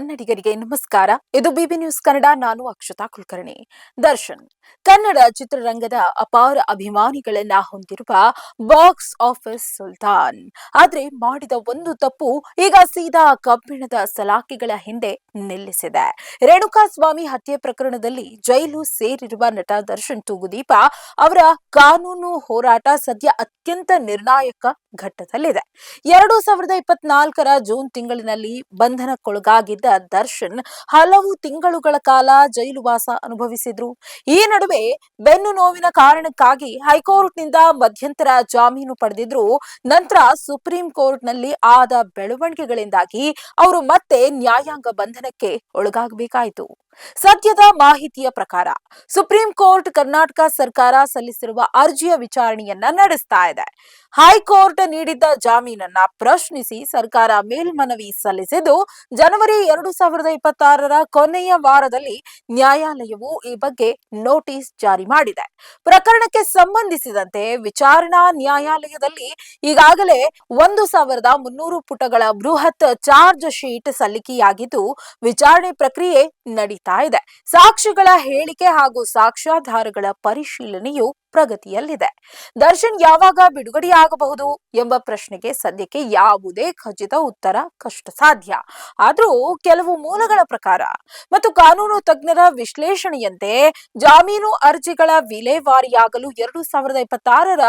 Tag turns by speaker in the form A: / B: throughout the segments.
A: ಕನ್ನಡಿಗರಿಗೆ ನಮಸ್ಕಾರ. ಇದು ಬಿಬಿ ನ್ಯೂಸ್ ಕನ್ನಡ. ನಾನು ಅಕ್ಷತಾ ಕುಲಕರ್ಣಿ. ದರ್ಶನ್ ಕನ್ನಡ ಚಿತ್ರರಂಗದ ಅಪಾರ ಅಭಿಮಾನಿಗಳನ್ನ ಹೊಂದಿರುವ ಬಾಕ್ಸ್ ಆಫೀಸ್ ಸುಲ್ತಾನ್. ಆದ್ರೆ ಮಾಡಿದ ಒಂದು ತಪ್ಪು ಈಗ ಸೀದಾ ಕಬ್ಬಿಣದ ಸಲಾಕೆಗಳ ಹಿಂದೆ ನಿಲ್ಲಿಸಿದೆ. ರೇಣುಕಾಸ್ವಾಮಿ ಹತ್ಯೆ ಪ್ರಕರಣದಲ್ಲಿ ಜೈಲು ಸೇರಿರುವ ನಟ ದರ್ಶನ್ ತೂಗುದೀಪ ಅವರ ಕಾನೂನು ಹೋರಾಟ ಸದ್ಯ ಅತ್ಯಂತ ನಿರ್ಣಾಯಕ ಘಟ್ಟದಲ್ಲಿದೆ. 2024ರ ಜೂನ್ ತಿಂಗಳಿನಲ್ಲಿ ಬಂಧನಕ್ಕೊಳಗಾಗಿದ್ದ ದರ್ಶನ್ ಹಲವು ತಿಂಗಳುಗಳ ಕಾಲ ಜೈಲುವಾಸ ಅನುಭವಿಸಿದ್ರು. ಈ ನಡುವೆ ಬೆನ್ನು ನೋವಿನ ಕಾರಣಕ್ಕಾಗಿ ಹೈಕೋರ್ಟ್ನಿಂದ ಮಧ್ಯಂತರ ಜಾಮೀನು ಪಡೆದಿದ್ರು. ನಂತರ ಸುಪ್ರೀಂ ಕೋರ್ಟ್ನಲ್ಲಿ ಆದ ಬೆಳವಣಿಗೆಗಳಿಂದಾಗಿ ಅವರು ಮತ್ತೆ ನ್ಯಾಯಾಂಗ ಬಂಧನಕ್ಕೆ ಒಳಗಾಗಬೇಕಾಯಿತು. ಸದ್ಯದ ಮಾಹಿತಿಯ ಪ್ರಕಾರ ಸುಪ್ರೀಂ ಕೋರ್ಟ್ ಕರ್ನಾಟಕ ಸರ್ಕಾರ ಸಲ್ಲಿಸಿರುವ ಅರ್ಜಿಯ ವಿಚಾರಣೆಯನ್ನ ನಡೆಸ್ತಾ ಇದೆ. ಹೈಕೋರ್ಟ್ ನೀಡಿದ್ದ ಜಾಮೀನನ್ನ ಪ್ರಶ್ನಿಸಿ ಸರ್ಕಾರ ಮೇಲ್ಮನವಿ ಸಲ್ಲಿಸಿದ್ದು, ಜನವರಿ 2026ರ ಕೊನೆಯ ವಾರದಲ್ಲಿ ನ್ಯಾಯಾಲಯವು ಈ ಬಗ್ಗೆ ನೋಟಿಸ್ ಜಾರಿ ಮಾಡಿದೆ. ಪ್ರಕರಣಕ್ಕೆ ಸಂಬಂಧಿಸಿದಂತೆ ವಿಚಾರಣಾ ನ್ಯಾಯಾಲಯದಲ್ಲಿ ಈಗಾಗಲೇ 1300 ಪುಟಗಳ ಬೃಹತ್ ಚಾರ್ಜ್ ಶೀಟ್ ಸಲ್ಲಿಕೆಯಾಗಿದ್ದು, ವಿಚಾರಣೆ ಪ್ರಕ್ರಿಯೆ ನಡೀತಾ ಇದೆ. ಸಾಕ್ಷಿಗಳ ಹೇಳಿಕೆ ಹಾಗೂ ಸಾಕ್ಷ್ಯಾಧಾರಗಳ ಪರಿಶೀಲನೆಯು ಪ್ರಗತಿಯಲ್ಲಿದೆ. ದರ್ಶನ್ ಯಾವಾಗ ಬಿಡುಗಡೆಯಾಗಬಹುದು ಎಂಬ ಪ್ರಶ್ನೆಗೆ ಸದ್ಯಕ್ಕೆ ಯಾವುದೇ ಖಚಿತ ಉತ್ತರ ಕಷ್ಟ ಸಾಧ್ಯ. ಆದರೂ ಕೆಲವು ಮೂಲಗಳ ಪ್ರಕಾರ ಮತ್ತು ಕಾನೂನು ತಜ್ಞರ ವಿಶ್ಲೇಷಣೆಯಂತೆ ಜಾಮೀನು ಅರ್ಜಿಗಳ ವಿಲೇವಾರಿಯಾಗಲು 2026ರ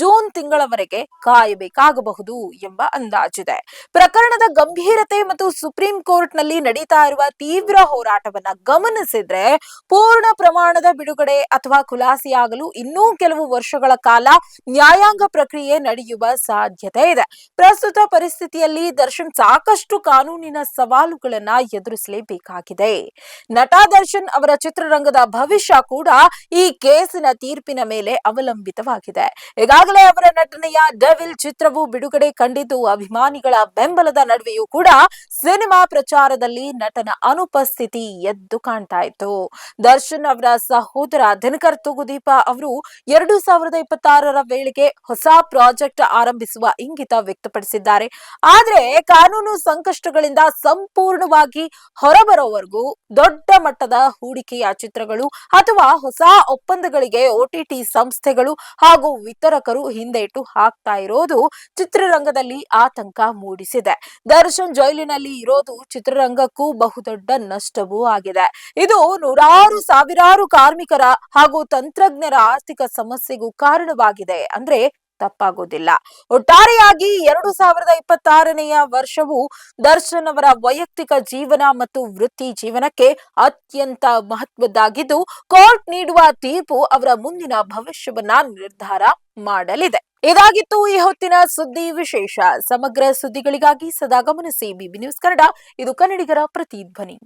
A: ಜೂನ್ ತಿಂಗಳವರೆಗೆ ಕಾಯಬೇಕಾಗಬಹುದು ಎಂಬ ಅಂದಾಜಿದೆ. ಪ್ರಕರಣದ ಗಂಭೀರತೆ ಮತ್ತು ಸುಪ್ರೀಂ ಕೋರ್ಟ್ನಲ್ಲಿ ನಡೀತಾ ಇರುವ ತೀವ್ರ ಹೋರಾಟವನ್ನ ಗಮನಿಸಿದ್ರೆ ಪೂರ್ಣ ಪ್ರಮಾಣದ ಬಿಡುಗಡೆ ಅಥವಾ ಖುಲಾಸೆಯಾಗಲು ಇನ್ನೂ ಕೆಲವು ವರ್ಷಗಳ ಕಾಲ ನ್ಯಾಯಾಂಗ ಪ್ರಕ್ರಿಯೆ ನಡೆಯುವ ಸಾಧ್ಯತೆ ಇದೆ. ಪ್ರಸ್ತುತ ಪರಿಸ್ಥಿತಿಯಲ್ಲಿ ದರ್ಶನ್ ಸಾಕಷ್ಟು ಕಾನೂನಿನ ಸವಾಲುಗಳನ್ನ ಎದುರಿಸಲೇಬೇಕಾಗಿದೆ. ನಟ ದರ್ಶನ್ ಅವರ ಚಿತ್ರರಂಗದ ಭವಿಷ್ಯ ಕೂಡ ಈ ಕೇಸಿನ ತೀರ್ಪಿನ ಮೇಲೆ ಅವಲಂಬಿತವಾಗಿದೆ. ಈಗಾಗಲೇ ಅವರ ನಟನೆಯ ಡೆವಿಲ್ ಚಿತ್ರವು ಬಿಡುಗಡೆ ಕಂಡಿದ್ದು, ಅಭಿಮಾನಿಗಳ ಬೆಂಬಲದ ನಡುವೆಯೂ ಕೂಡ ಸಿನಿಮಾ ಪ್ರಚಾರದಲ್ಲಿ ನಟನ ಅನುಪಸ್ಥಿತಿ ಎದ್ದು ಕಾಣ್ತಾ ಇತ್ತು. ದರ್ಶನ್ ಅವರ ಸಹೋದರ ದಿನಕರ್ ತೂಗುದೀಪ ಅವರು 2026ರ ವೇಳೆಗೆ ಹೊಸ ಪ್ರಾಜೆಕ್ಟ್ ಆರಂಭಿಸುವ ಇಂಗಿತ ವ್ಯಕ್ತಪಡಿಸಿದ್ದಾರೆ. ಆದ್ರೆ ಕಾನೂನು ಸಂಕಷ್ಟಗಳಿಂದ ಸಂಪೂರ್ಣವಾಗಿ ಹೊರಬರೋವರೆಗೂ ದೊಡ್ಡ ಮಟ್ಟದ ಹೂಡಿಕೆಯ ಚಿತ್ರಗಳು ಅಥವಾ ಹೊಸ ಒಪ್ಪಂದಗಳಿಗೆ OTT ಸಂಸ್ಥೆಗಳು ಹಾಗೂ ವಿತರಕರು ಹಿಂದೇಟು ಹಾಕ್ತಾ ಇರೋದು ಚಿತ್ರರಂಗದಲ್ಲಿ ಆತಂಕ ಮೂಡಿಸಿದೆ. ದರ್ಶನ್ ಜೈಲಿನಲ್ಲಿ ಇರೋದು ಚಿತ್ರರಂಗಕ್ಕೂ ಬಹುದೊಡ್ಡ ನಷ್ಟವೂ ಆಗಿದೆ. ಇದು ನೂರಾರು ಸಾವಿರಾರು ಕಾರ್ಮಿಕರ ಹಾಗೂ ತಂತ್ರಜ್ಞರ ಆರ್ಥಿಕ ಸಮಸ್ಯೆಗೂ ಕಾರಣವಾಗಿದೆ ಅಂದ್ರೆ ತಪ್ಪಾಗೋದಿಲ್ಲ. ಒಟ್ಟಾರೆಯಾಗಿ 2026ನೇ ವರ್ಷವು ದರ್ಶನ್ ಅವರ ವೈಯಕ್ತಿಕ ಜೀವನ ಮತ್ತು ವೃತ್ತಿ ಜೀವನಕ್ಕೆ ಅತ್ಯಂತ ಮಹತ್ವದ್ದಾಗಿದ್ದು, ಕೋರ್ಟ್ ನೀಡುವ ತೀರ್ಪು ಅವರ ಮುಂದಿನ ಭವಿಷ್ಯವನ್ನ ನಿರ್ಧಾರ ಮಾಡಲಿದೆ. ಇದಾಗಿತ್ತು ಈ ಹೊತ್ತಿನ ಸುದ್ದಿ ವಿಶೇಷ. ಸಮಗ್ರ ಸುದ್ದಿಗಳಿಗಾಗಿ ಸದಾ ಗಮನಿಸಿ ಬಿಬಿ ನ್ಯೂಸ್ ಕನ್ನಡ. ಇದು ಕನ್ನಡಿಗರ ಪ್ರತಿಧ್ವನಿ.